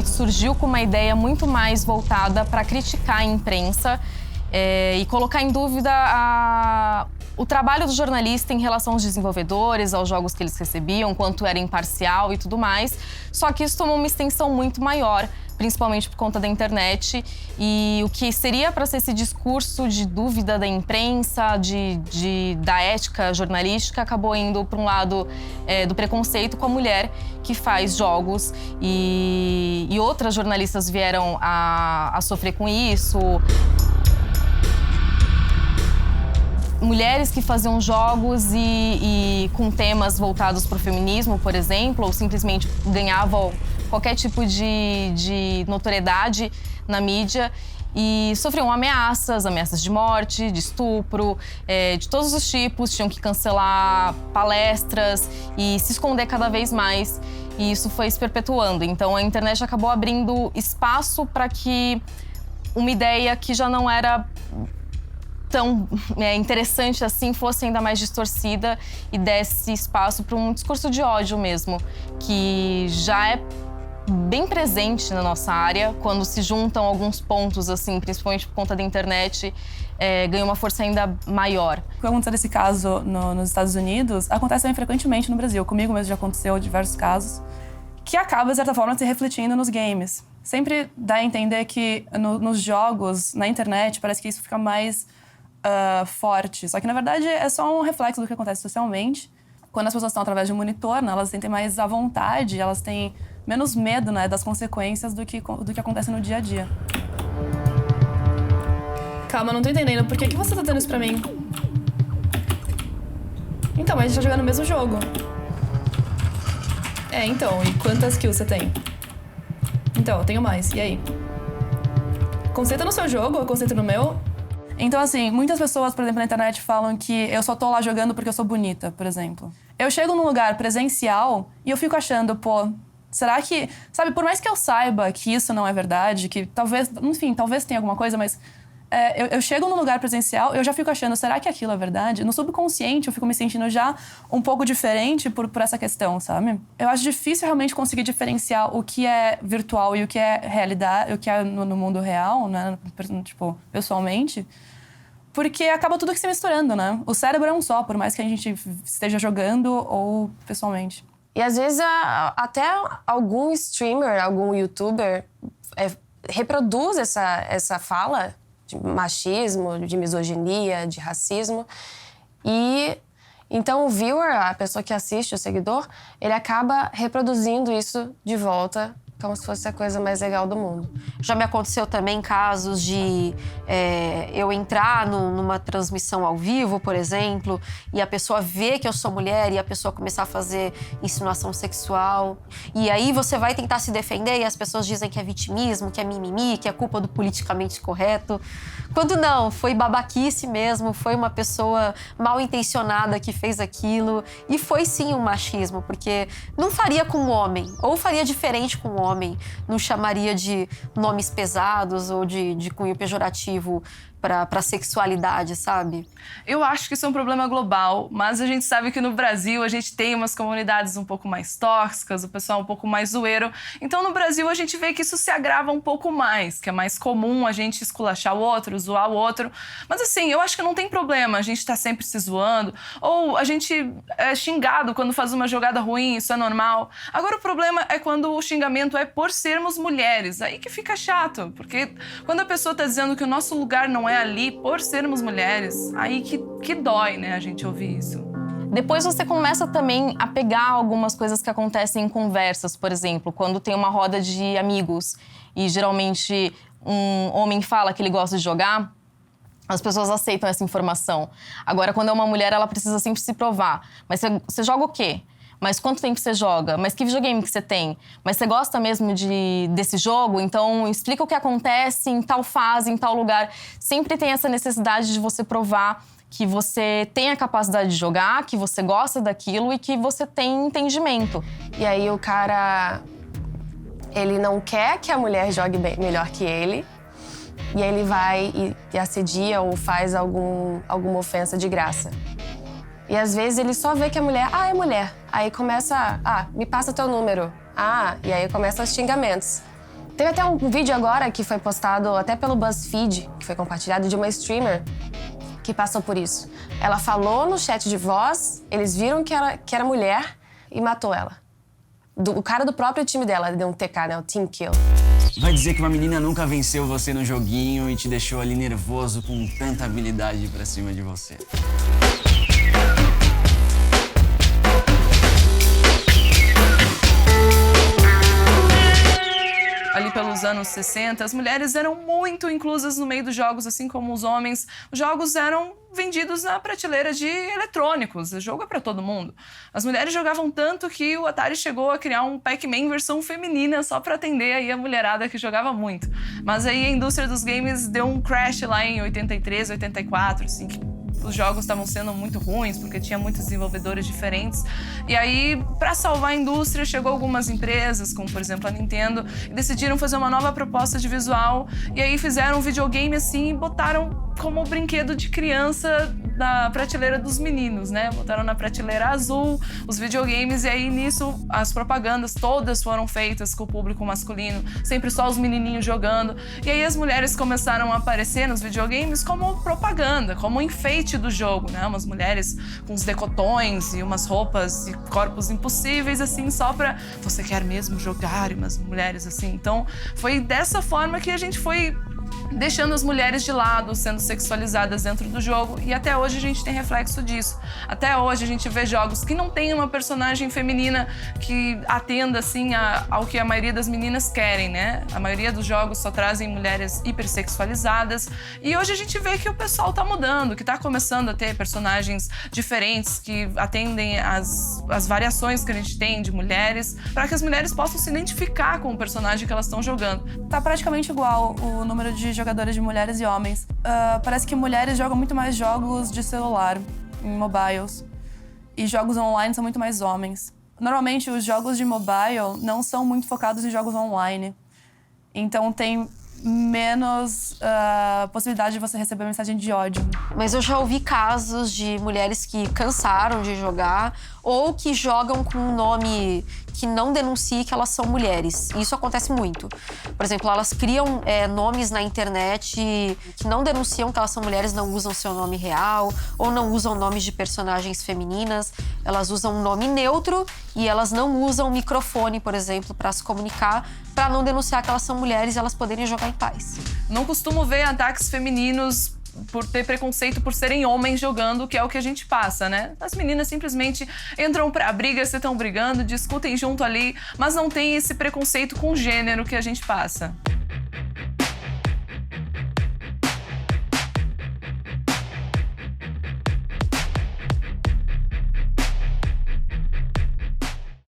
inicialmente surgiu com uma ideia muito mais voltada para criticar a imprensa e colocar em dúvida o trabalho do jornalista em relação aos desenvolvedores, aos jogos que eles recebiam, quanto era imparcial e tudo mais. Só que isso tomou uma extensão muito maior, principalmente por conta da internet. E o que seria para ser esse discurso de dúvida da imprensa, da ética jornalística, acabou indo para um lado do preconceito com a mulher que faz jogos. E outras jornalistas vieram a sofrer com isso. Mulheres que faziam jogos e com temas voltados para o feminismo, por exemplo, ou simplesmente ganhavam qualquer tipo de notoriedade na mídia e sofriam ameaças de morte, de estupro, de todos os tipos, tinham que cancelar palestras e se esconder cada vez mais. E isso foi se perpetuando. Então a internet acabou abrindo espaço para que uma ideia que já não era tão interessante assim fosse ainda mais distorcida e desse espaço para um discurso de ódio mesmo, que já é bem presente na nossa área. Quando se juntam alguns pontos, assim, principalmente por conta da internet, ganha uma força ainda maior. O que aconteceu nesse caso nos Estados Unidos acontece bem frequentemente no Brasil. Comigo mesmo já aconteceu diversos casos, que acaba, de certa forma, se refletindo nos games. Sempre dá a entender que nos jogos, na internet, parece que isso fica mais forte. Só que, na verdade, é só um reflexo do que acontece socialmente. Quando as pessoas estão através de um monitor, né, elas sentem mais à vontade, elas têm menos medo, né, das consequências do que acontece no dia a dia. Calma, não tô entendendo. Por que você tá dando isso pra mim? Então, mas a gente tá jogando o mesmo jogo. Então, e quantas kills você tem? Então, eu tenho mais. E aí? Concentra no seu jogo ou concentra no meu? Então, assim, muitas pessoas, por exemplo, na internet falam que eu só tô lá jogando porque eu sou bonita, por exemplo. Eu chego num lugar presencial e eu fico achando, será que... Sabe, por mais que eu saiba que isso não é verdade, que talvez... Enfim, talvez tenha alguma coisa, mas... eu chego num lugar presencial, eu já fico achando, será que aquilo é verdade? No subconsciente, eu fico me sentindo já um pouco diferente por essa questão, sabe? Eu acho difícil realmente conseguir diferenciar o que é virtual e o que é realidade, o que é no mundo real, né? Tipo, pessoalmente. Porque acaba tudo que se misturando, né? O cérebro é um só, por mais que a gente esteja jogando ou pessoalmente. E às vezes até algum streamer, algum youtuber reproduz essa fala de machismo, de misoginia, de racismo. E então o viewer, a pessoa que assiste, o seguidor, ele acaba reproduzindo isso de volta, como se fosse a coisa mais legal do mundo. Já me aconteceu também casos de eu entrar numa transmissão ao vivo, por exemplo, e a pessoa vê que eu sou mulher e a pessoa começar a fazer insinuação sexual. E aí você vai tentar se defender e as pessoas dizem que é vitimismo, que é mimimi, que é culpa do politicamente correto. Quando não, foi babaquice mesmo, foi uma pessoa mal intencionada que fez aquilo. E foi sim um machismo, porque não faria com um homem, ou faria diferente com um homem, não chamaria de nomes pesados ou de cunho pejorativo para sexualidade, sabe? Eu acho que isso é um problema global, mas a gente sabe que no Brasil a gente tem umas comunidades um pouco mais tóxicas, o pessoal um pouco mais zoeiro. Então no Brasil a gente vê que isso se agrava um pouco mais, que é mais comum a gente esculachar o outro, zoar o outro. Mas assim, eu acho que não tem problema a gente tá sempre se zoando, ou a gente é xingado quando faz uma jogada ruim, isso é normal. Agora o problema é quando o xingamento é por sermos mulheres, aí que fica chato, porque quando a pessoa tá dizendo que o nosso lugar não é ali por sermos mulheres, aí que dói, né, a gente ouvir isso. Depois você começa também a pegar algumas coisas que acontecem em conversas, por exemplo, quando tem uma roda de amigos e geralmente um homem fala que ele gosta de jogar, as pessoas aceitam essa informação. Agora, quando é uma mulher, ela precisa sempre se provar. Mas você joga o quê? Mas quanto tempo você joga? Mas que videogame que você tem? Mas você gosta mesmo desse jogo? Então, explica o que acontece em tal fase, em tal lugar. Sempre tem essa necessidade de você provar que você tem a capacidade de jogar, que você gosta daquilo e que você tem entendimento. E aí o cara, ele não quer que a mulher jogue melhor que ele. E aí ele vai e assedia ou faz alguma ofensa de graça. E às vezes ele só vê que a mulher, é mulher. Aí começa, me passa teu número. E aí começam os xingamentos. Teve até um vídeo agora que foi postado até pelo BuzzFeed, que foi compartilhado, de uma streamer que passou por isso. Ela falou no chat de voz, eles viram que era mulher e matou ela. O cara do próprio time dela deu um TK, né? O Team Kill. Vai dizer que uma menina nunca venceu você no joguinho e te deixou ali nervoso com tanta habilidade pra cima de você. Ali pelos anos 60, as mulheres eram muito inclusas no meio dos jogos, assim como os homens. Os jogos eram vendidos na prateleira de eletrônicos. O jogo é para todo mundo. As mulheres jogavam tanto que o Atari chegou a criar um Pac-Man versão feminina só para atender aí a mulherada que jogava muito. Mas aí a indústria dos games deu um crash lá em 83, 84, assim, que os jogos estavam sendo muito ruins, porque tinha muitos desenvolvedores diferentes. E aí, para salvar a indústria, chegou algumas empresas, como por exemplo a Nintendo, e decidiram fazer uma nova proposta de visual. E aí fizeram um videogame assim e botaram como brinquedo de criança na prateleira dos meninos, né? Botaram na prateleira azul os videogames, e aí nisso as propagandas todas foram feitas com o público masculino, sempre só os menininhos jogando. E aí as mulheres começaram a aparecer nos videogames como propaganda, como enfeite do jogo, né? Umas mulheres com uns decotões e umas roupas e corpos impossíveis, assim, só pra você quer mesmo jogar, e umas mulheres assim. Então foi dessa forma que a gente foi deixando as mulheres de lado, sendo sexualizadas dentro do jogo, e até hoje a gente tem reflexo disso. Até hoje a gente vê jogos que não tem uma personagem feminina que atenda, assim, ao que a maioria das meninas querem, né? A maioria dos jogos só trazem mulheres hipersexualizadas, e hoje a gente vê que o pessoal tá mudando, que tá começando a ter personagens diferentes, que atendem as variações que a gente tem de mulheres, para que as mulheres possam se identificar com o personagem que elas estão jogando. Tá praticamente igual o número de jogadores de mulheres e homens. Parece que mulheres jogam muito mais jogos de celular, em mobiles, e jogos online são muito mais homens. Normalmente, os jogos de mobile não são muito focados em jogos online, então tem menos possibilidade de você receber mensagem de ódio. Mas eu já ouvi casos de mulheres que cansaram de jogar ou que jogam com um nome que não denuncie que elas são mulheres. Isso acontece muito. Por exemplo, elas criam nomes na internet que não denunciam que elas são mulheres, não usam seu nome real ou não usam nomes de personagens femininas. Elas usam um nome neutro e elas não usam microfone, por exemplo, para se comunicar, para não denunciar que elas são mulheres e elas poderem jogar em paz. Não costumo ver ataques femininos por ter preconceito por serem homens jogando, que é o que a gente passa, né? As meninas simplesmente entram pra briga, se estão brigando, discutem junto ali, mas não tem esse preconceito com gênero que a gente passa.